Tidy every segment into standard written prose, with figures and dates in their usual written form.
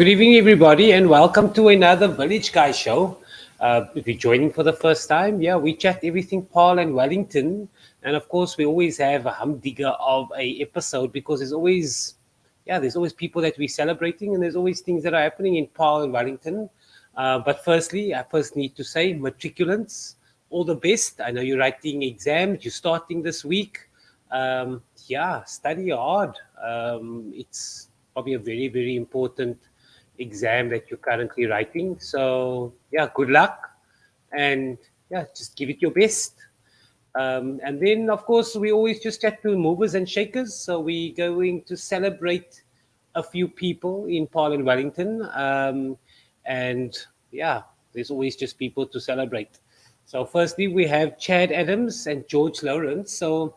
Good evening, everybody, and welcome to another Village Guy show. If you're joining for the first time, we chat everything Paarl and Wellington, and of course, we always have a humdinger of a episode because there's always people that we're celebrating, and there's always things that are happening in Paarl and Wellington. But firstly, I first need to say, matriculants, all the best. I know you're writing exams, you're starting this week. Study hard. It's probably a very, very important exam that you're currently writing. So, good luck and just give it your best. And then, of course, we always just chat to movers and shakers. So, we're going to celebrate a few people in Paarl and Wellington. And there's always just people to celebrate. So, firstly, we have Chad Adams and George Lawrence. So,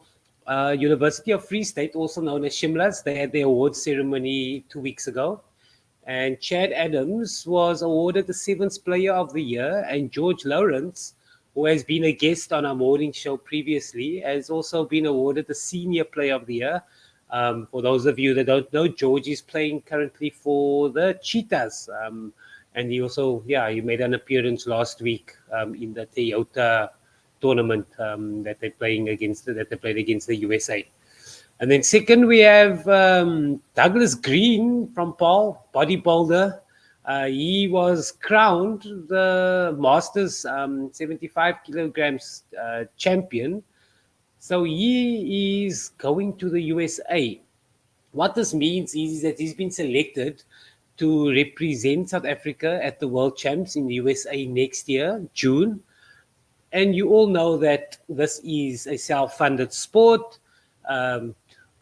University of Free State, also known as Shimlas, they had their awards ceremony 2 weeks ago. And Chad Adams was awarded the 7th Player of the Year, and George Lawrence, who has been a guest on our morning show previously, has also been awarded the Senior Player of the Year. For those of you that don't know, George is playing currently for the Cheetahs. And he also, he made an appearance last week in the Toyota Tournament that they played against the USA. And then second, we have Douglas Green from Paarl, bodybuilder. He was crowned the Masters 75 kilograms champion. So he is going to the USA. What this means is that he's been selected to represent South Africa at the World Champs in the USA next year, June. And you all know that this is a self-funded sport.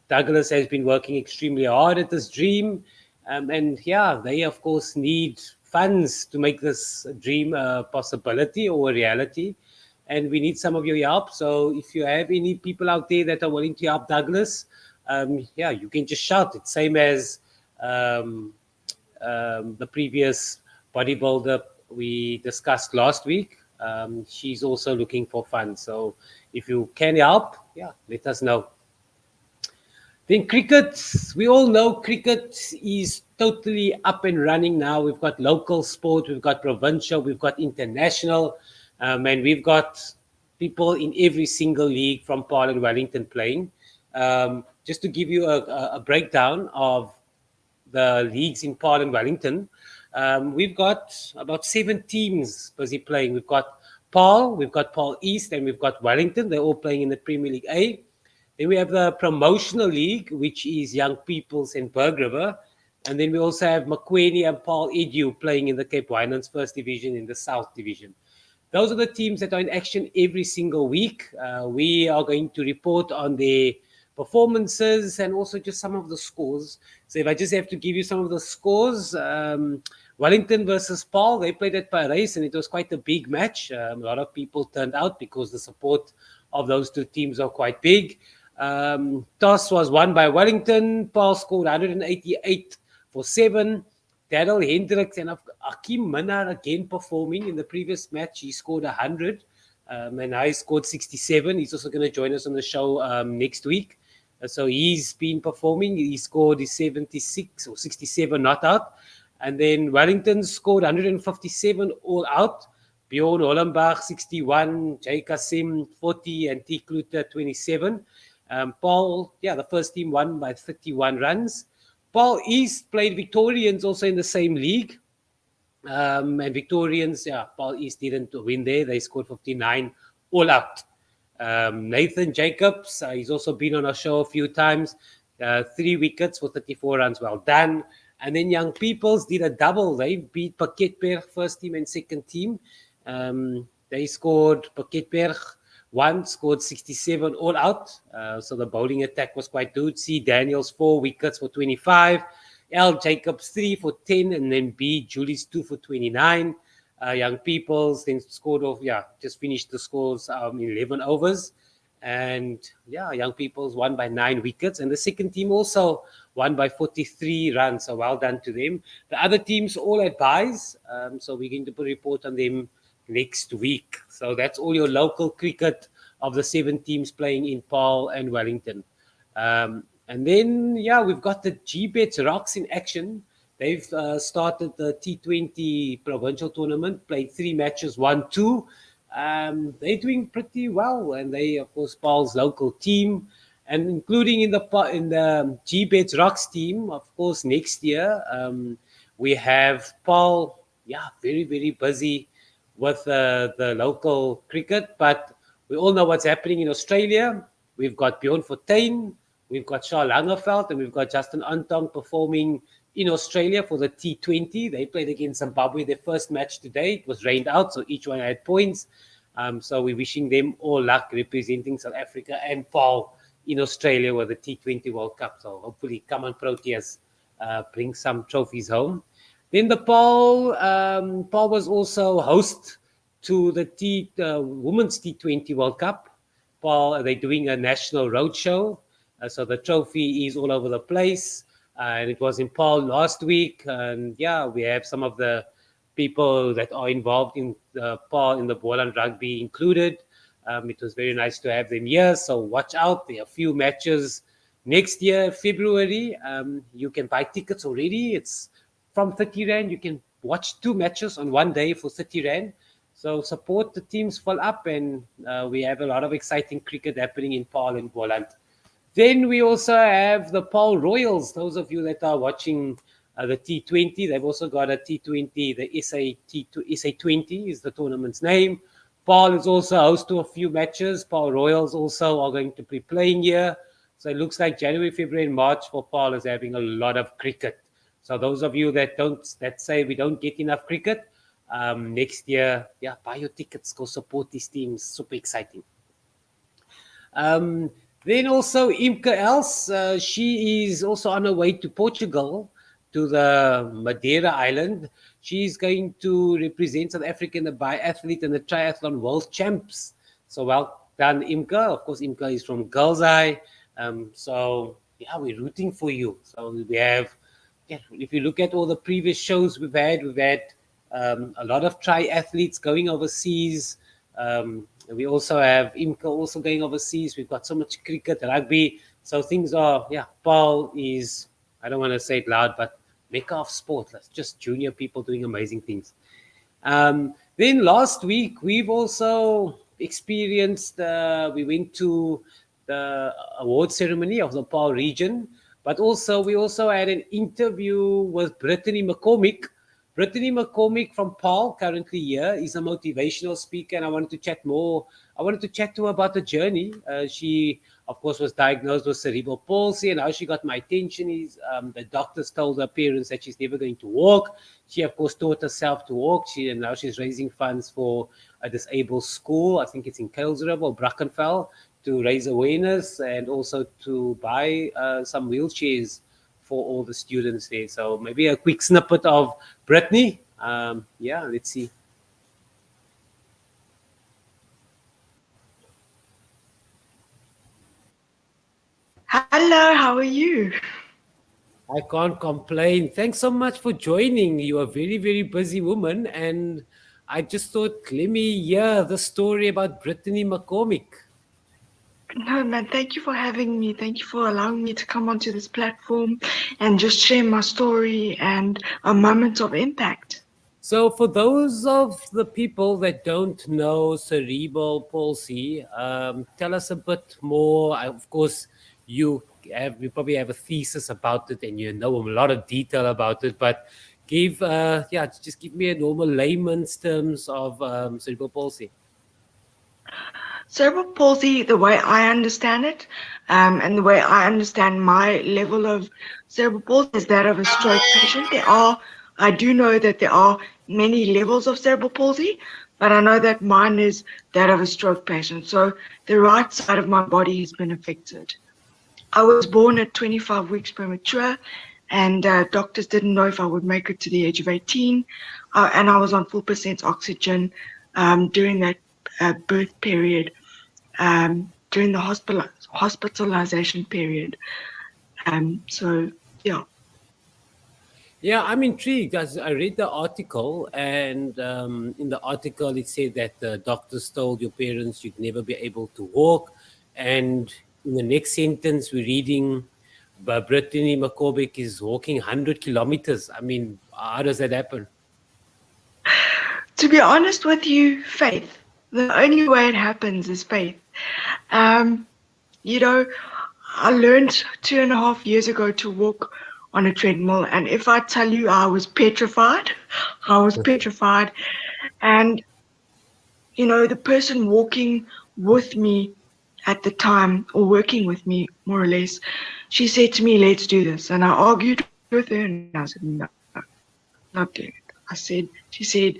Douglas has been working extremely hard at this dream. They, of course, need funds to make this dream a possibility or a reality. And we need some of your help. So if you have any people out there that are willing to help Douglas, you can just shout. It's same as the previous bodybuilder we discussed last week. She's also looking for funds. So if you can help, let us know. Then cricket, we all know cricket is totally up and running now. We've got local sport, we've got provincial, we've got international, and we've got people in every single league from Paarl and Wellington playing. Just to give you a breakdown of the leagues in Paarl and Wellington, we've got about 7 teams busy playing. We've got Paarl, we've got Paarl East, and we've got Wellington. They're all playing in the Premier League A. Then we have the Promotional League, which is Young People's and Berg River. And then we also have Makweni and Paarl Edu playing in the Cape Winelands First Division in the South Division. Those are the teams that are in action every single week. We are going to report on their performances and also just some of the scores. So if I just have to give you some of the scores, Wellington versus Paarl, they played at Paris and it was quite a big match. A lot of people turned out because the support of those two teams are quite big. Toss was won by Wellington. Paarl scored 188 for 7. Daryl Hendricks and Akim Minnar again performing. In the previous match, he scored 100. And I scored 67. He's also going to join us on the show next week. So he's been performing. He scored his 76 or 67 not out. And then Wellington scored 157 all out. Bjorn Hollenbach 61, Jay Kasim 40, and T. Kluter 27. Paarl, the first team won by 31 runs. Paarl East played Victorians also in the same league. And Victorians, Paarl East didn't win there. They scored 59 all out. Nathan Jacobs, he's also been on our show a few times. 3 wickets for 34 runs, well done. And then Young Peoples did a double. They beat Pakketberg first team and second team. They scored, Pakketberg one, scored 67 all out. So the bowling attack was quite good. C. Daniels 4 wickets for 25. L. Jacobs 3 for 10. And then B. Julius 2 for 29. Young Peoples then scored off, just finished the scores in 11 overs. And Young Peoples won by 9 wickets. And the second team also won by 43 runs. So well done to them. The other teams all had buys. So we're going to put a report on them next week. So that's all your local cricket of the 7 teams playing in Paarl and Wellington. And then, we've got the GBets Rocks in action. They've started the T20 Provincial Tournament, played 3 matches, won 2. They're doing pretty well, and they, of course, Paarl's local team, and including in the G-Beds Rocks team, of course, next year we have Paarl, very, very busy with the local cricket, but we all know what's happening in Australia. We've got Bjorn Fortuin, we've got Charles Langeveld, and we've got Justin Antong performing in Australia for the T20. They played against Zimbabwe, their first match today. It was rained out, so each one had points. So we're wishing them all luck representing South Africa and Paarl in Australia with the T20 World Cup. So hopefully, come on, Proteas, bring some trophies home. Then the Paarl was also host to the Women's T20 World Cup. Paarl, they're doing a national roadshow. So the trophy is all over the place. And it was in Paarl last week. And we have some of the people that are involved in the Paarl in the Boland rugby included. It was very nice to have them here. So watch out. There are a few matches next year, February. You can buy tickets already. It's from 30 Rand. You can watch 2 matches on one day for 30 Rand. So support the teams full up, and we have a lot of exciting cricket happening in Paarl and Boland. Then we also have the Paarl Royals. Those of you that are watching the T20, they've also got a T20, the SA20 is the tournament's name. Paarl is also host to a few matches. Paarl Royals also are going to be playing here. So it looks like January, February, and March for Paarl is having a lot of cricket. So those of you that say we don't get enough cricket, next year, buy your tickets, go support these teams. Super exciting. Then also Imke Els, she is also on her way to Portugal, to the Madeira Island. She's going to represent South Africa in the biathlete and the triathlon world champs. So well done, Imke. Of course, Imke is from Girls Eye. So we're rooting for you. So we have, if you look at all the previous shows we've had a lot of triathletes going overseas. We also have Imke also going overseas. We've got so much cricket, rugby. So things are, Paarl is, I don't want to say it loud, but mecca of sport. That's just junior people doing amazing things. Then last week, we've also experienced, we went to the award ceremony of the Paarl region, but we also had an interview with Brittany McCormick. Brittany McCormick from Paarl, currently here, is a motivational speaker, and I wanted to chat to her about the journey. She, of course, was diagnosed with cerebral palsy, and how she got my attention is the doctors told her parents that she's never going to walk. She, of course, taught herself to walk. And now she's raising funds for a disabled school. I think it's in Kuilsrivier or Brackenfell, to raise awareness and also to buy some wheelchairs for all the students there. So maybe a quick snippet of Brittany. Let's see. Hello, how are you? I can't complain. Thanks so much for joining. You're a very, very busy woman, and I just thought, let me hear the story about Brittany McCormick. No, man, thank you for having me. Thank you for allowing me to come onto this platform and just share my story and a moment of impact. So for those of the people that don't know cerebral palsy, tell us a bit more. Of course, you probably have a thesis about it and you know a lot of detail about it, but just give me a normal layman's terms of cerebral palsy. Cerebral palsy, the way I understand it, and the way I understand my level of cerebral palsy is that of a stroke patient. I do know that there are many levels of cerebral palsy, but I know that mine is that of a stroke patient. So the right side of my body has been affected. I was born at 25 weeks premature, and doctors didn't know if I would make it to the age of 18, and I was on 4% oxygen during that birth period, during the hospitalization period. Yeah, I'm intrigued. As I read the article, and in the article it said that the doctors told your parents you'd never be able to walk, and in the next sentence we're reading but Brittany McCormick is walking 100 kilometers. I mean, how does that happen? To be honest with you, faith. The only way it happens is faith. Um, you know, I learned 2.5 years ago to walk on a treadmill, and if I tell you I was petrified, I was petrified. And the person walking with me at the time, or working with me more or less, she said to me, "Let's do this." And I argued with her, and I said, "No, not doing it." She said,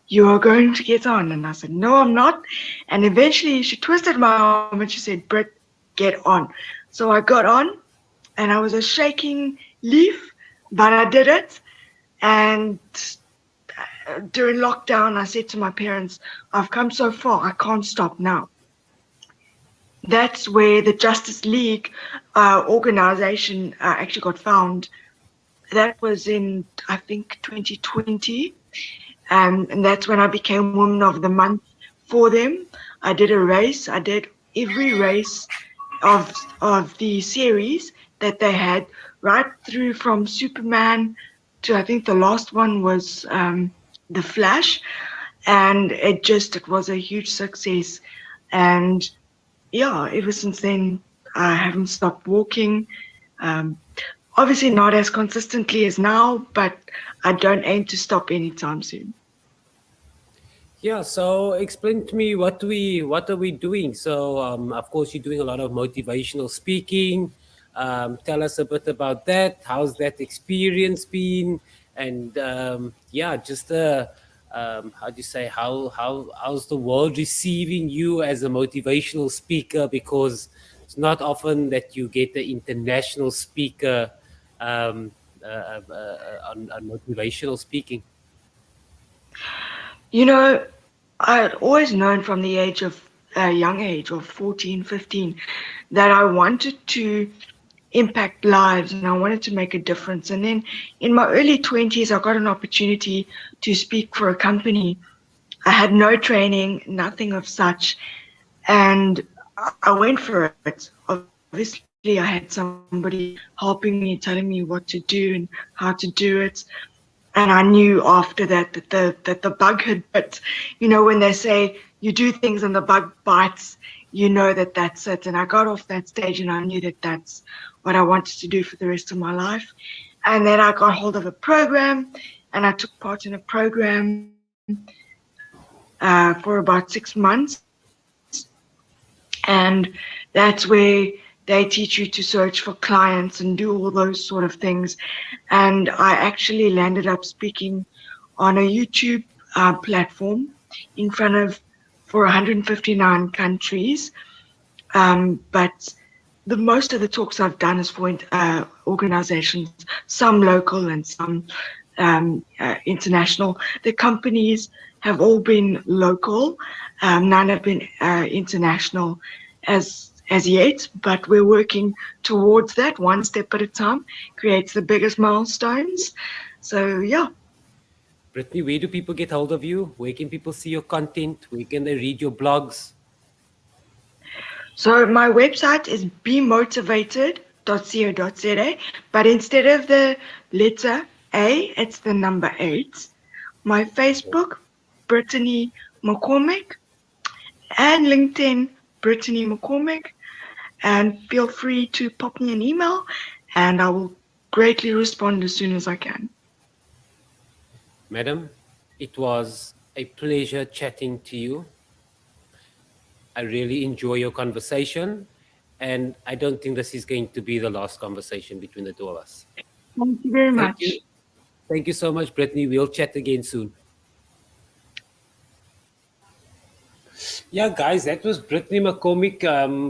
"You are going to get on." And I said, "No, I'm not." And eventually she twisted my arm and she said, "Britt, get on." So I got on, and I was a shaking leaf, but I did it. And during lockdown, I said to my parents, "I've come so far, I can't stop now." That's where the Justice League organization actually got found. That was in, I think, 2020. And that's when I became Woman of the Month for them. I did a race. I did every race of the series that they had, right through from Superman to, I think the last one was The Flash. And it was a huge success. And yeah, ever since then, I haven't stopped walking. Um, Obviously not as consistently as now, but I don't aim to stop anytime soon. Yeah, so explain to me what are we doing? So of course you're doing a lot of motivational speaking. Tell us a bit about that. How's that experience been? And yeah, just how do you say how's the world receiving you as a motivational speaker? Because it's not often that you get an international speaker um, on motivational speaking. You know, I had always known from the age of a young age of 14, 15, that I wanted to impact lives and I wanted to make a difference. And then in my early 20s, I got an opportunity to speak for a company. I had no training, nothing of such. And I went for it. Obviously, I had somebody helping me, telling me what to do and how to do it. And I knew after that the bug had bit. When they say you do things and the bug bites, you know that that's it. And I got off that stage and I knew that that's what I wanted to do for the rest of my life. And then I got hold of a program and I took part in a program for about 6 months. And that's where they teach you to search for clients and do all those sort of things. And I actually landed up speaking on a YouTube platform in front of for 159 countries. But the most of the talks I've done is for organizations, some local and some international. The companies have all been local. None have been international as yet, but we're working towards that one step at a time, creates the biggest milestones. So yeah. Brittany, where do people get hold of you? Where can people see your content? Where can they read your blogs? So my website is bemotivated.co.za, but instead of the letter A, it's the number 8. My Facebook, Brittany McCormick, and LinkedIn, Brittany McCormick. And feel free to pop me an email, and I will greatly respond as soon as I can. Madam, it was a pleasure chatting to you. I really enjoy your conversation, and I don't think this is going to be the last conversation between the two of us. Thank you very much. Thank you so much, Brittany. We'll chat again soon. Yeah, guys, that was Brittany McCormick.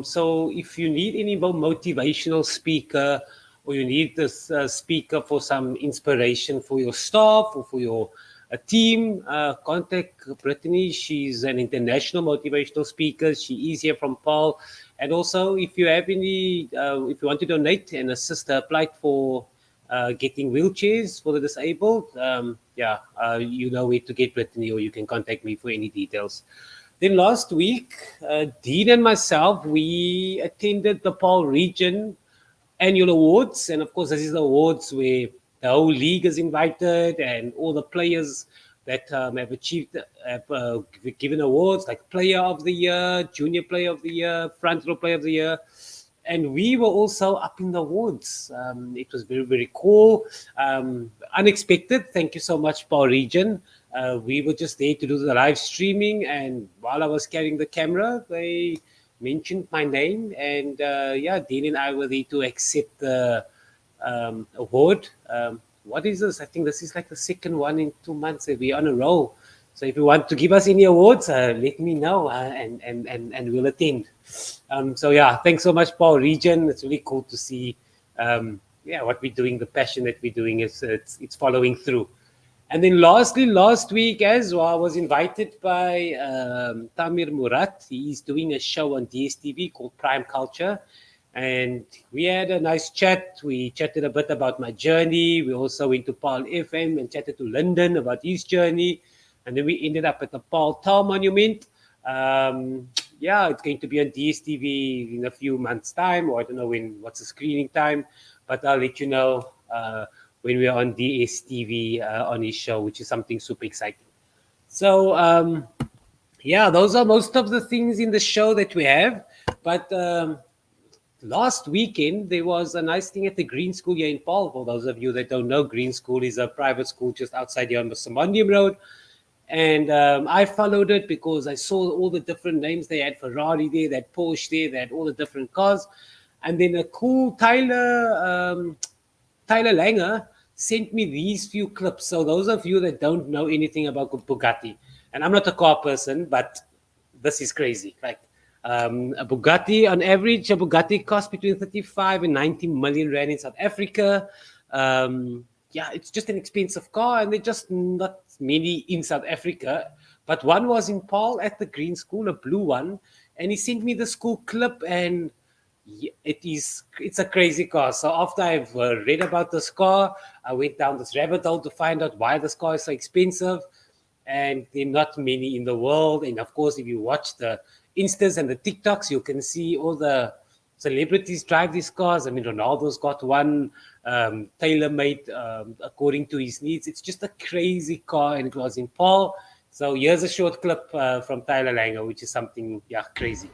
So if you need any more motivational speaker, or you need this speaker for some inspiration for your staff or for your team, contact Brittany. She's an international motivational speaker. She is here from Paarl. And also, if you have any, if you want to donate and assist her plight for getting wheelchairs for the disabled, you know where to get Brittany, or you can contact me for any details. Then last week, Dean and myself, we attended the Paarl region annual awards. And of course, this is the awards where the whole league is invited and all the players that have achieved, given awards like Player of the Year, Junior Player of the Year, Front Row Player of the Year. And we were also up in the awards. It was very, very cool. Unexpected. Thank you so much, Paarl Region. We were just there to do the live streaming. And while I was carrying the camera, they mentioned my name. And Dean and I were there to accept the award. What is this? I think this is like the second one in 2 months that we're on a roll. So if you want to give us any awards, let me know and we'll attend. Thanks so much, Paarl Region. It's really cool to see what we're doing, the passion that we're doing it's following through. And then lastly, last week as well, I was invited by Tamir Murat. He's doing a show on DSTV called Prime Culture. And we had a nice chat. We chatted a bit about my journey. We also went to Paarl FM and chatted to London about his journey. And then we ended up at the Paarl Tower Monument. It's going to be on DSTV in a few months' time, or I don't know what's the screening time, but I'll let you know when we're on DSTV on his show, which is something super exciting. So, those are most of the things in the show that we have. But last weekend, there was a nice thing at the Green School here in Paarl. For those of you that don't know, Green School is a private school just outside here on the Samandium Road. And I followed it because I saw all the different names. They had Ferrari there, they had Porsche there, they had all the different cars. And then a cool Tyler Langer sent me these few clips. So those of you that don't know anything about Bugatti, and I'm not a car person, but this is crazy. Like a Bugatti, on average, a Bugatti costs between 35 and 90 million rand in South Africa. It's just an expensive car, and they're just not many in South Africa. But one was in Paarl at the Green School, a blue one, and he sent me the school clip, and it's a crazy car. So after I've read about this car, I went down this rabbit hole to find out why this car is so expensive, and there are not many in the world. And of course, if you watch the Instas and the TikToks, you can see all the celebrities drive these cars. I mean, Ronaldo's got one tailor-made according to his needs. It's just a crazy car, and it was in Paarl. So here's a short clip from Tyler Langer, which is something, crazy.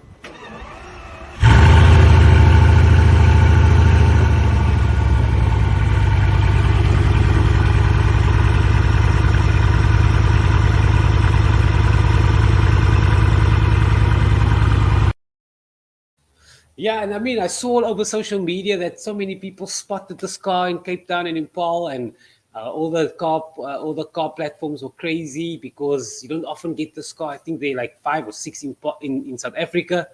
Yeah, and I mean, I saw all over social media that so many people spotted this car in Cape Town and in Paarl, and all the car platforms were crazy because you don't often get this car. I think they're like 5 or 6 in South Africa.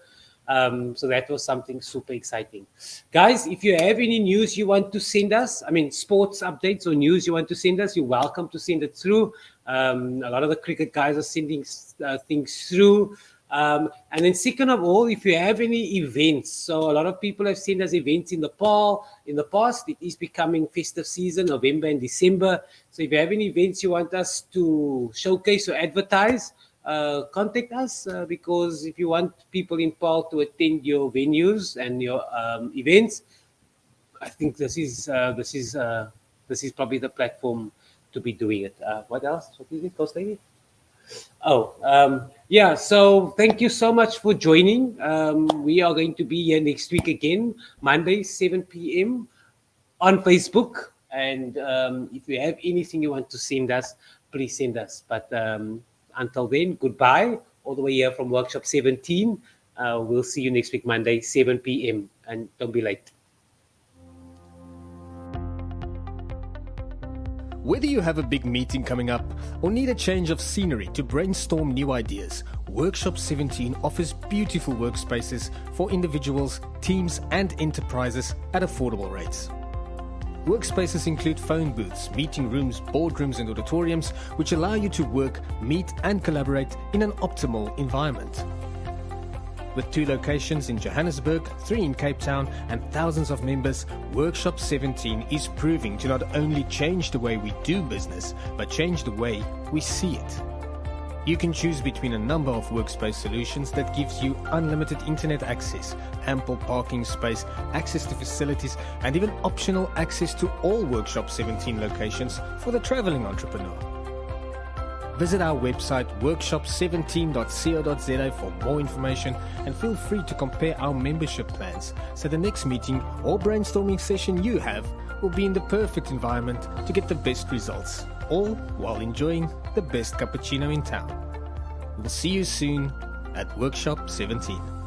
So that was something super exciting. Guys, if you have any news you want to send us, I mean, sports updates or news you want to send us, you're welcome to send it through. A lot of the cricket guys are sending things through. And then second of all, if you have any events, so a lot of people have sent us events in the past. It is becoming festive season, November and December. So if you have any events you want us to showcase or advertise, contact us because if you want people in Paarl to attend your venues and your events, I think this is probably the platform to be doing it. What else? What is it, Coach Lady? So thank you so much for joining. We are going to be here next week again, Monday, 7 p.m. on Facebook. And if you have anything you want to send us, please send us. But until then, goodbye, all the way here from Workshop 17. We'll see you next week, Monday, 7 p.m. And don't be late. Whether you have a big meeting coming up or need a change of scenery to brainstorm new ideas, Workshop 17 offers beautiful workspaces for individuals, teams and enterprises at affordable rates. Workspaces include phone booths, meeting rooms, boardrooms and auditoriums which allow you to work, meet and collaborate in an optimal environment. With 2 locations in Johannesburg, 3 in Cape Town and thousands of members, Workshop 17 is proving to not only change the way we do business, but change the way we see it. You can choose between a number of workspace solutions that gives you unlimited internet access, ample parking space, access to facilities, and even optional access to all Workshop 17 locations for the traveling entrepreneur. Visit our website workshop17.co.za for more information, and feel free to compare our membership plans so the next meeting or brainstorming session you have will be in the perfect environment to get the best results, all while enjoying the best cappuccino in town. We'll see you soon at Workshop 17.